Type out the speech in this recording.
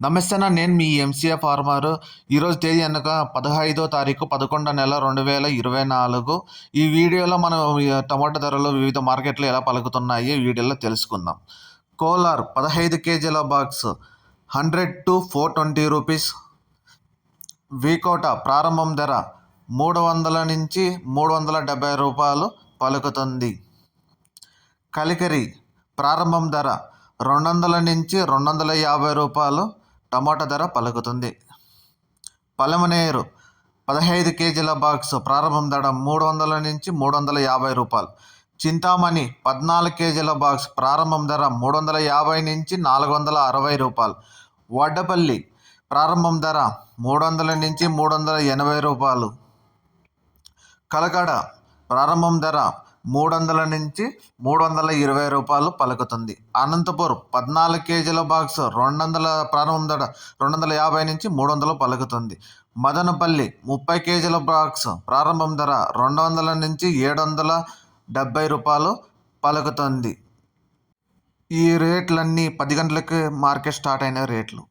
నమస్తే అన్న, నేను మీ ఎంసీఏ ఫార్మర్. ఈరోజు తేదీ అనగా 15వ తారీఖు 11వ నెల 2024. ఈ వీడియోలో మనం టమాటా ధరలు వివిధ మార్కెట్లు ఎలా పలుకుతున్నాయి ఈ వీడియోలో తెలుసుకుందాం. కోలార్ 15 కేజీల బాక్స్ 100 to 420 రూపీస్. వీకోట ప్రారంభం ధర 300 నుంచి 370 రూపాయలు పలుకుతుంది. కలికిరి ప్రారంభం ధర 200 నుంచి 250 రూపాయలు టమాటా ధర పలుకుతుంది. పలమనేరు 15 కేజీల బాక్స్ ప్రారంభం ధర 300 నుంచి 350 రూపాయలు. చింతామణి 14 కేజీల బాక్స్ ప్రారంభం ధర 350 నుంచి 460 రూపాయలు. వడ్డపల్లి ప్రారంభం ధర 300 నుంచి 380 రూపాయలు. కలకడ ప్రారంభం ధర 300 నుంచి 320 రూపాయలు పలుకుతుంది. అనంతపూర్ 14 కేజీల బాక్స్ 200 ప్రారంభం ధర 250 నుంచి 300 పలుకుతుంది. మదనపల్లి 30 కేజీల బాక్స్ ప్రారంభం ధర 200 నుంచి 770 రూపాయలు పలుకుతుంది. ఈ రేట్లన్నీ 10 గంటలకి మార్కెట్ స్టార్ట్ అయిన రేట్లు.